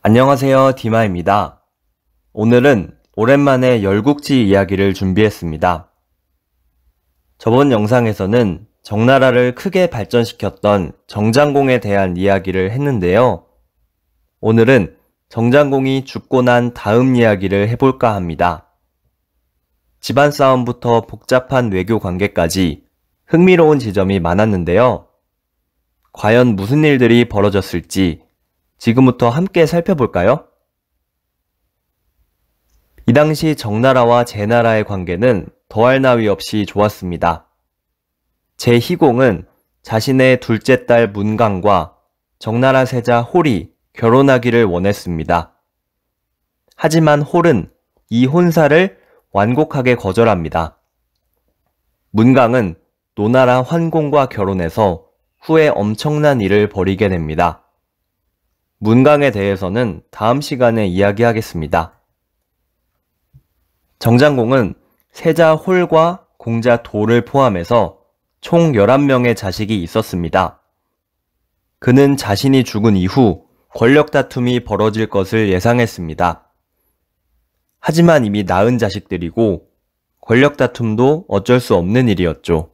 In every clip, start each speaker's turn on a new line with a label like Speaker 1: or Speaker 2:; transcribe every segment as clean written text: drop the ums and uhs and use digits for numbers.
Speaker 1: 안녕하세요, 디마입니다. 오늘은 오랜만에 열국지 이야기를 준비했습니다. 저번 영상에서는 정나라를 크게 발전시켰던 정장공에 대한 이야기를 했는데요. 오늘은 정장공이 죽고 난 다음 이야기를 해볼까 합니다. 집안 싸움부터 복잡한 외교 관계까지 흥미로운 지점이 많았는데요. 과연 무슨 일들이 벌어졌을지 지금부터 함께 살펴볼까요? 이 당시 정나라와 제나라의 관계는 더할 나위 없이 좋았습니다. 제희공은 자신의 둘째 딸 문강과 정나라 세자 홀이 결혼하기를 원했습니다. 하지만 홀은 이 혼사를 완곡하게 거절합니다. 문강은 노나라 환공과 결혼해서 후에 엄청난 일을 벌이게 됩니다. 문강에 대해서는 다음 시간에 이야기하겠습니다. 정장공은 세자 홀과 공자 도를 포함해서 총 11명의 자식이 있었습니다. 그는 자신이 죽은 이후 권력 다툼이 벌어질 것을 예상했습니다. 하지만 이미 낳은 자식들이고 권력 다툼도 어쩔 수 없는 일이었죠.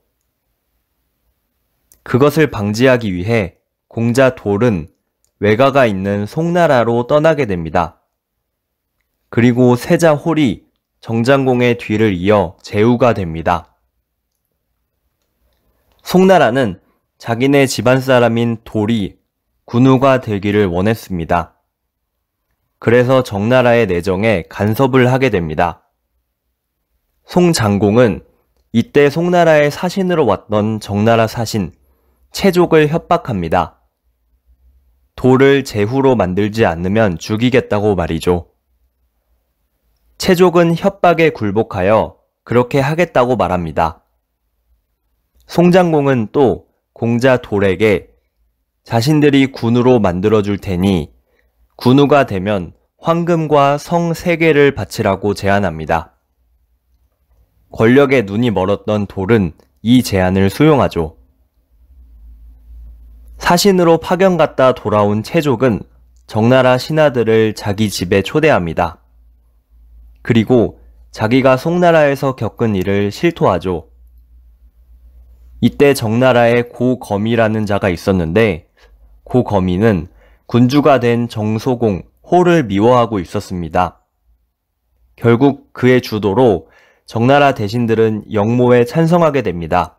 Speaker 1: 그것을 방지하기 위해 공자 돌은 외가가 있는 송나라로 떠나게 됩니다. 그리고 세자 홀이 정장공의 뒤를 이어 제후가 됩니다. 송나라는 자기네 집안 사람인 돌이 군우가 되기를 원했습니다. 그래서 정나라의 내정에 간섭을 하게 됩니다. 송장공은 이때 송나라의 사신으로 왔던 정나라 사신 채족을 협박합니다. 돌을 제후로 만들지 않으면 죽이겠다고 말이죠. 채족은 협박에 굴복하여 그렇게 하겠다고 말합니다. 송장공은 또 공자 돌에게 자신들이 군우로 만들어줄 테니 군우가 되면 황금과 성 3개를 바치라고 제안합니다. 권력에 눈이 멀었던 돌은 이 제안을 수용하죠. 사신으로 파견 갔다 돌아온 채족은 정나라 신하들을 자기 집에 초대합니다. 그리고 자기가 송나라에서 겪은 일을 실토하죠. 이때 정나라에 고거미라는 자가 있었는데 고거미는 군주가 된 정소공 호를 미워하고 있었습니다. 결국 그의 주도로 정나라 대신들은 영모에 찬성하게 됩니다.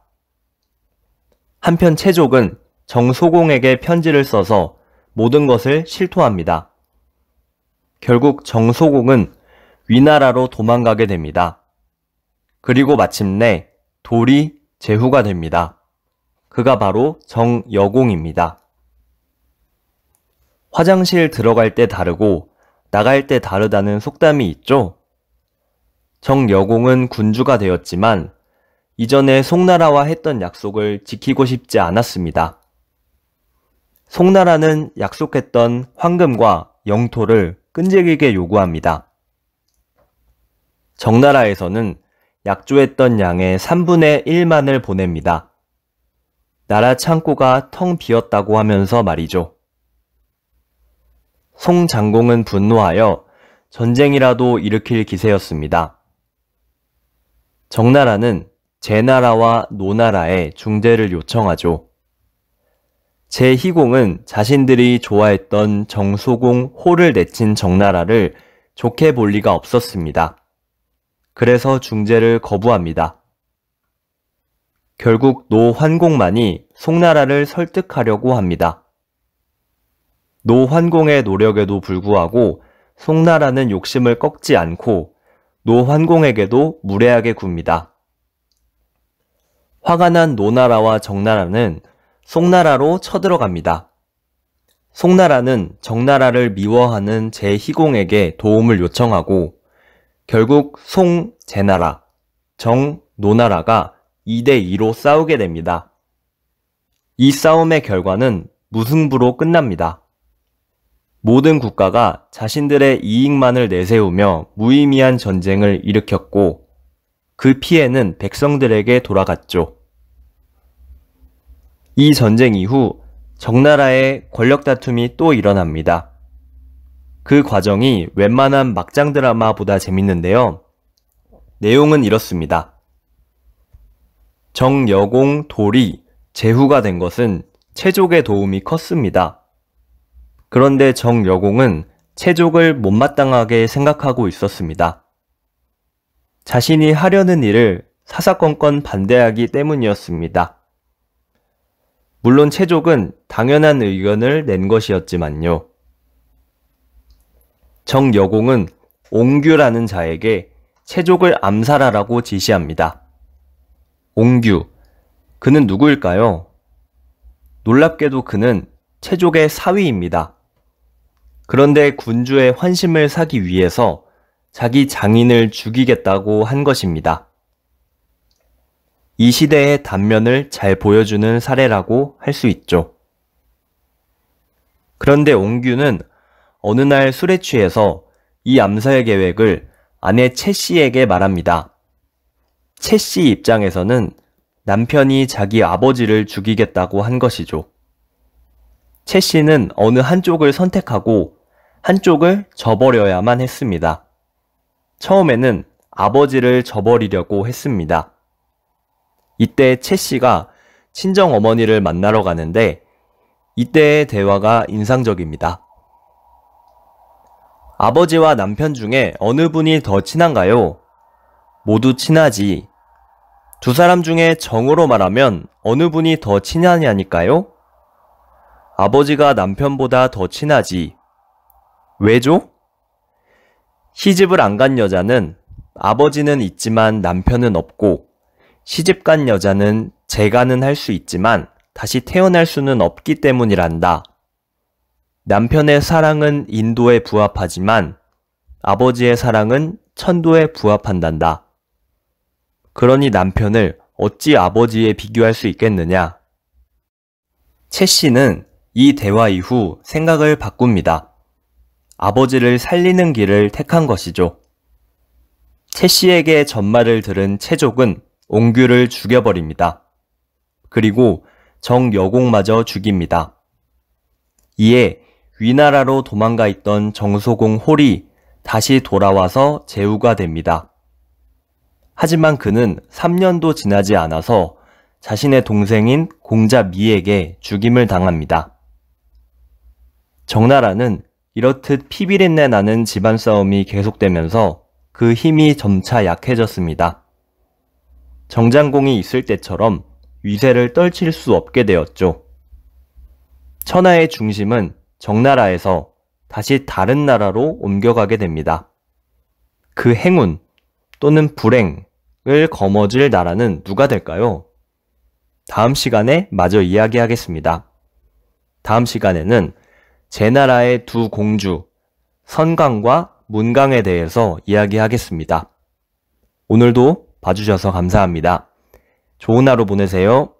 Speaker 1: 한편 채족은 정소공에게 편지를 써서 모든 것을 실토합니다. 결국 정소공은 위나라로 도망가게 됩니다. 그리고 마침내 돌이 제후가 됩니다. 그가 바로 정여공입니다. 화장실 들어갈 때 다르고 나갈 때 다르다는 속담이 있죠? 정여공은 군주가 되었지만 이전에 송나라와 했던 약속을 지키고 싶지 않았습니다. 송나라는 약속했던 황금과 영토를 끈질기게 요구합니다. 정나라에서는 약조했던 양의 3분의 1만을 보냅니다. 나라 창고가 텅 비었다고 하면서 말이죠. 송장공은 분노하여 전쟁이라도 일으킬 기세였습니다. 정나라는 제나라와 노나라에 중재를 요청하죠. 제희공은 자신들이 좋아했던 정소공 호를 내친 정나라를 좋게 볼 리가 없었습니다. 그래서 중재를 거부합니다. 결국 노환공만이 송나라를 설득하려고 합니다. 노환공의 노력에도 불구하고 송나라는 욕심을 꺾지 않고 노환공에게도 무례하게 굽니다. 화가 난 노나라와 정나라는 송나라로 쳐들어갑니다. 송나라는 정나라를 미워하는 제희공에게 도움을 요청하고 결국 송제나라, 정노나라가 2대2로 싸우게 됩니다. 이 싸움의 결과는 무승부로 끝납니다. 모든 국가가 자신들의 이익만을 내세우며 무의미한 전쟁을 일으켰고 그 피해는 백성들에게 돌아갔죠. 이 전쟁 이후 정나라의 권력 다툼이 또 일어납니다. 그 과정이 웬만한 막장 드라마보다 재밌는데요. 내용은 이렇습니다. 정여공 돌이 제후가 된 것은 채족의 도움이 컸습니다. 그런데 정여공은 채족을 못마땅하게 생각하고 있었습니다. 자신이 하려는 일을 사사건건 반대하기 때문이었습니다. 물론 채족은 당연한 의견을 낸 것이었지만요. 정여공은 옹규라는 자에게 채족을 암살하라고 지시합니다. 옹규, 그는 누구일까요? 놀랍게도 그는 채족의 사위입니다. 그런데 군주의 환심을 사기 위해서 자기 장인을 죽이겠다고 한 것입니다. 이 시대의 단면을 잘 보여주는 사례라고 할 수 있죠. 그런데 옹규는 어느 날 술에 취해서 이 암살 계획을 아내 채 씨에게 말합니다. 채 씨 입장에서는 남편이 자기 아버지를 죽이겠다고 한 것이죠. 채 씨는 어느 한쪽을 선택하고 한쪽을 저버려야만 했습니다. 처음에는 아버지를 저버리려고 했습니다. 이때 채 씨가 친정 어머니를 만나러 가는데 이때의 대화가 인상적입니다. 아버지와 남편 중에 어느 분이 더 친한가요? 모두 친하지. 두 사람 중에 정으로 말하면 어느 분이 더 친하냐니까요? 아버지가 남편보다 더 친하지. 왜죠? 시집을 안 간 여자는 아버지는 있지만 남편은 없고, 시집 간 여자는 재간은 할 수 있지만 다시 태어날 수는 없기 때문이란다. 남편의 사랑은 인도에 부합하지만 아버지의 사랑은 천도에 부합한단다. 그러니 남편을 어찌 아버지에 비교할 수 있겠느냐? 채 씨는 이 대화 이후 생각을 바꿉니다. 아버지를 살리는 길을 택한 것이죠. 채 씨에게 전말을 들은 채족은 옹규를 죽여버립니다. 그리고 정여공마저 죽입니다. 이에 위나라로 도망가 있던 정소공 홀이 다시 돌아와서 제후가 됩니다. 하지만 그는 3년도 지나지 않아서 자신의 동생인 공자 미에게 죽임을 당합니다. 정나라는 이렇듯 피비린내 나는 집안 싸움이 계속되면서 그 힘이 점차 약해졌습니다. 정장공이 있을 때처럼 위세를 떨칠 수 없게 되었죠. 천하의 중심은 정나라에서 다시 다른 나라로 옮겨가게 됩니다. 그 행운 또는 불행을 거머쥘 나라는 누가 될까요? 다음 시간에 마저 이야기하겠습니다. 다음 시간에는 제 나라의 두 공주, 선강과 문강에 대해서 이야기하겠습니다. 오늘도 봐주셔서 감사합니다. 좋은 하루 보내세요.